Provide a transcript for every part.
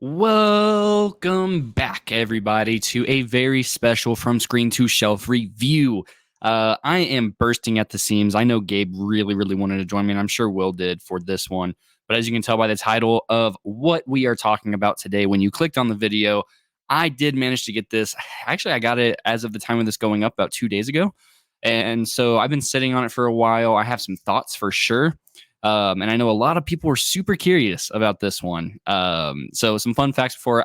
Welcome back, everybody, to a very special From Screen to Shelf review. I am bursting at the seams. I know Gabe really wanted to join me, and I'm sure Will did for this one. But as you can tell by the title of what we are talking about today, when you clicked on the video, I did manage to get this. Actually, I got it as of the time of this going up about 2 days ago. And so I've been sitting on it for a while. I have some thoughts for sure. And I know a lot of people are super curious about this one. So some fun facts before.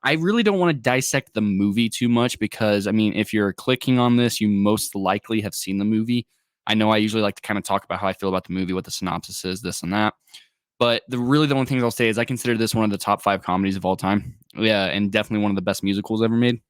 I really don't want to dissect the movie too much because, I mean, if you're clicking on this, you most likely have seen the movie. I know I usually like to kind of talk about how I feel about the movie, what the synopsis is, this and that. But the only things I'll say is I consider this one of the top 5 comedies of all time. Yeah, and definitely one of the best musicals ever made.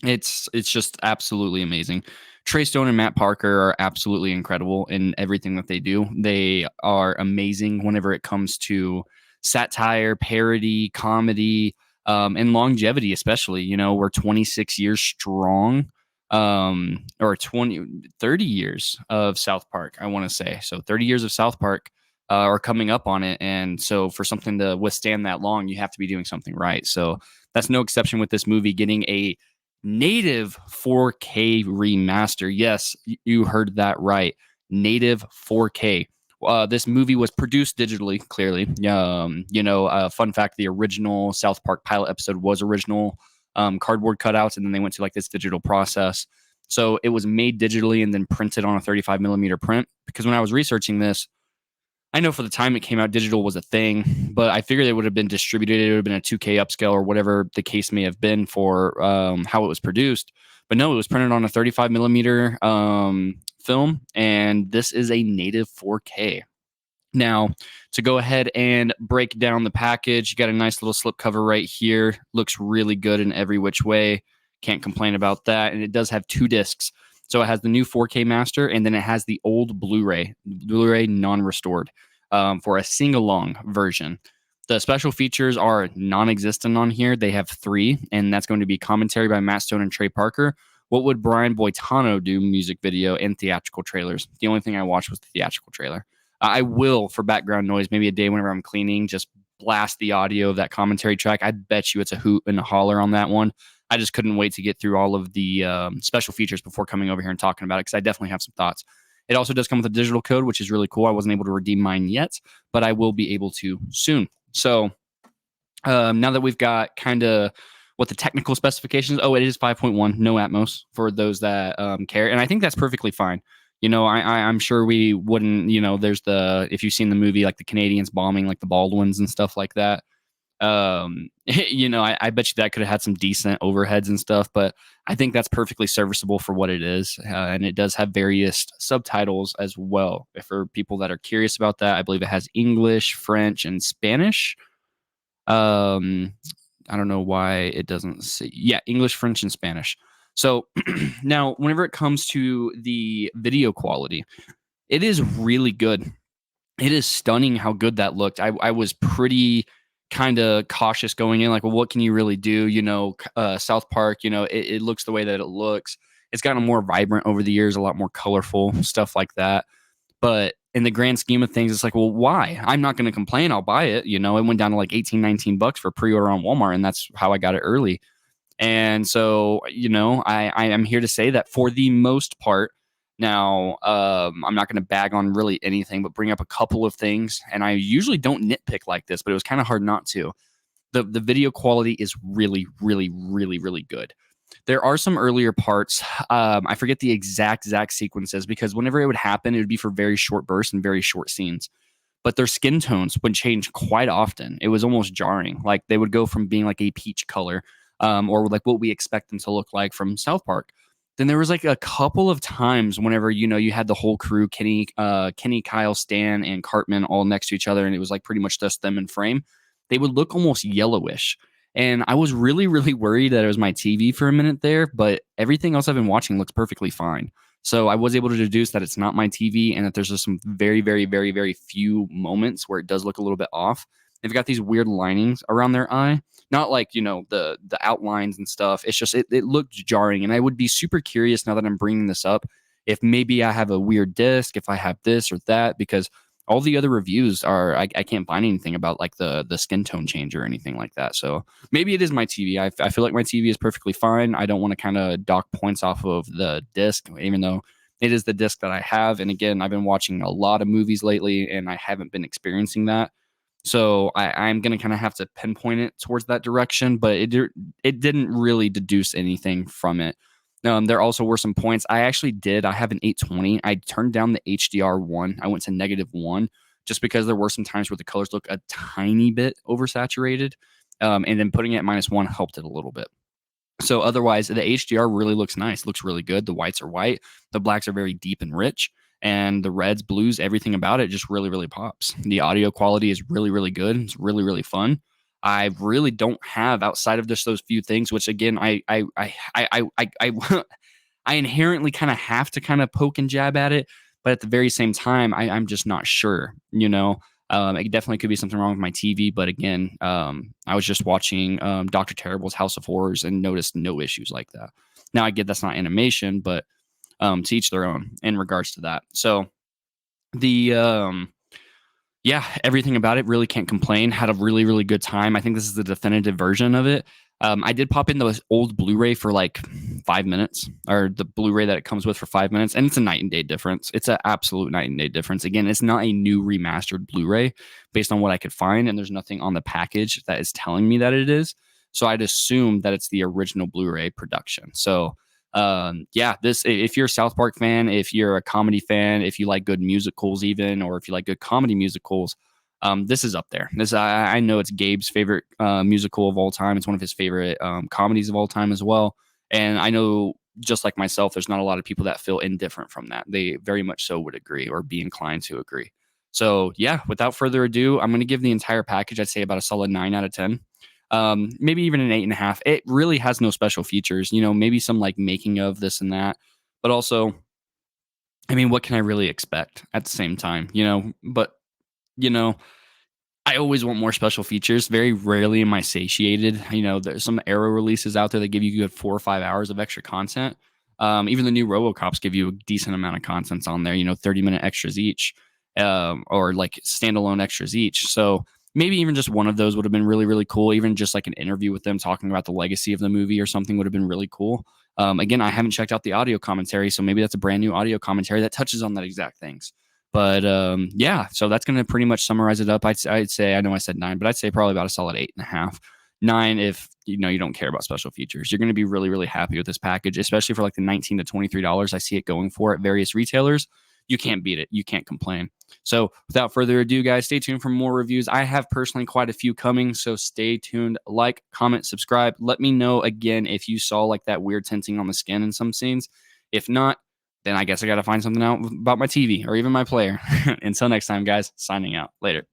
It's just absolutely amazing. Trey Stone and Matt Parker are absolutely incredible in everything that they do. They are amazing whenever it comes to satire, parody, comedy, and longevity, especially. You know, we're 26 years strong, or 30 years of South Park, I want to say. So 30 years of South Park are coming up on it. And so for something to withstand that long, you have to be doing something right. So that's no exception with this movie getting a native 4K remaster. Yes, you heard that right. Native 4K. This movie was produced digitally, clearly. Fun fact, the original South Park pilot episode was original cardboard cutouts, and then they went to like this digital process. So it was made digitally and then printed on a 35 millimeter print. Because when I was researching this, I know for the time it came out, digital was a thing, but I figured it would have been distributed. It would have been a 2K upscale or whatever the case may have been for how it was produced. But no, it was printed on a 35 millimeter film, and this is a native 4K. Now, to go ahead and break down the package, you got a nice little slipcover right here. Looks really good in every which way. Can't complain about that. And it does have 2 discs. So it has the new 4K master, and then it has the old Blu-ray non-restored for a sing-along version. The special features are non-existent on here. They have 3, and that's going to be commentary by Matt Stone and Trey Parker. What would Brian Boitano do? Music video and theatrical trailers. The only thing I watched was the theatrical trailer. I will, for background noise, maybe a day whenever I'm cleaning, just blast the audio of that commentary track. I bet you it's a hoot and a holler on that one. I just couldn't wait to get through all of the special features before coming over here and talking about it because I definitely have some thoughts. It also does come with a digital code, which is really cool. I wasn't able to redeem mine yet, but I will be able to soon. So now that we've got kind of what the technical specifications, it is 5.1, no Atmos for those that care. And I think that's perfectly fine. You know, I'm sure we wouldn't, there's if you've seen the movie, like the Canadians bombing like the Baldwins and stuff like that. I bet you that could have had some decent overheads and stuff, but I think that's perfectly serviceable for what it is. And it does have various subtitles as well. For people that are curious about that, I believe it has English, French, and Spanish. I don't know why it doesn't say, English, French, and Spanish. So now, whenever it comes to the video quality, it is really good. It is stunning how good that looked. I was pretty kind of cautious going in, like, well, what can you really do? South Park, it looks the way that it looks. It's gotten more vibrant over the years, a lot more colorful, stuff like that. But in the grand scheme of things, it's like, well, why? I'm not going to complain. I'll buy it. It went down to like 18, 19 bucks for pre-order on Walmart, and that's how I got it early. And so, I am here to say that for the most part, now, I'm not going to bag on really anything, but bring up a couple of things. And I usually don't nitpick like this, but it was kind of hard not to. The video quality is really, really, really, really good. There are some earlier parts. I forget the exact sequences because whenever it would happen, it would be for very short bursts and very short scenes. But their skin tones would change quite often. It was almost jarring. Like they would go from being like a peach color, or like what we expect them to look like from South Park. Then there was like a couple of times whenever, you had the whole crew, Kenny, Kyle, Stan, and Cartman all next to each other, and it was like pretty much just them in frame. They would look almost yellowish. And I was really, really worried that it was my TV for a minute there, but everything else I've been watching looks perfectly fine. So I was able to deduce that it's not my TV and that there's just some very, very, very, very few moments where it does look a little bit off. They've got these weird linings around their eye, not like, the outlines and stuff. It's just, it looked jarring. And I would be super curious now that I'm bringing this up, if maybe I have a weird disc, if I have this or that, because all the other reviews are I can't find anything about like the skin tone change or anything like that. So maybe it is my TV. I feel like my TV is perfectly fine. I don't want to kind of dock points off of the disc, even though it is the disc that I have. And again, I've been watching a lot of movies lately, and I haven't been experiencing that. So I'm going to kind of have to pinpoint it towards that direction, but it didn't really deduce anything from it. There also were some points. I actually did. I have an 820. I turned down the HDR one. I went to -1 just because there were some times where the colors look a tiny bit oversaturated. And then putting it at -1 helped it a little bit. So otherwise, the HDR really looks nice. Looks really good. The whites are white. The blacks are very deep and rich. And the reds, blues, everything about it just really, really pops. The audio quality is really, really good. It's really, really fun. I really don't have outside of just those few things, which again, I I inherently kind of have to kind of poke and jab at it, but at the very same time, I'm just not sure. It definitely could be something wrong with my TV, but again, I was just watching Doctor Terrible's House of Horrors and noticed no issues like that. Now I get that's not animation, but to each their own in regards to that. So the yeah, everything about it, really can't complain. Had a really, really good time. I think this is the definitive version of it. I did pop in the old Blu-ray for like 5 minutes, or the Blu-ray that it comes with for 5 minutes, and it's a night and day difference. It's an absolute night and day difference. Again, it's not a new remastered Blu-ray based on what I could find, and there's nothing on the package that is telling me that it is. So I'd assume that it's the original Blu-ray production. So yeah, this, if you're a South Park fan, if you're a comedy fan, if you like good musicals even, or if you like good comedy musicals, this is up there. This, I know it's Gabe's favorite musical of all time. It's one of his favorite comedies of all time as well. And I know, just like myself, there's not a lot of people that feel indifferent from that. They very much so would agree, or be inclined to agree. So yeah, without further ado, I'm going to give the entire package, I'd say, about a solid 9 out of 10. Maybe even an 8.5. It really has no special features, maybe some like making of this and that, but also, I mean, what can I really expect at the same time, but you know, I always want more special features. Very rarely am I satiated. There's some Arrow releases out there that give you good 4 or 5 hours of extra content. Even the new RoboCops give you a decent amount of content on there, 30-minute extras each, or like standalone extras each. So maybe even just one of those would have been really, really cool. Even just like an interview with them talking about the legacy of the movie or something would have been really cool. Again, I haven't checked out the audio commentary, so maybe that's a brand new audio commentary that touches on that exact things. But yeah, so that's going to pretty much summarize it up. I'd say, I know I said 9, but I'd say probably about a solid 8.5. 9 if you don't care about special features. You're going to be really, really happy with this package, especially for like the $19 to $23 I see it going for at various retailers. You can't beat it. You can't complain. So without further ado, guys, stay tuned for more reviews. I have personally quite a few coming, so stay tuned. Like, comment, subscribe. Let me know again if you saw like that weird tinting on the skin in some scenes. If not, then I guess I got to find something out about my TV or even my player. Until next time, guys, signing out. Later.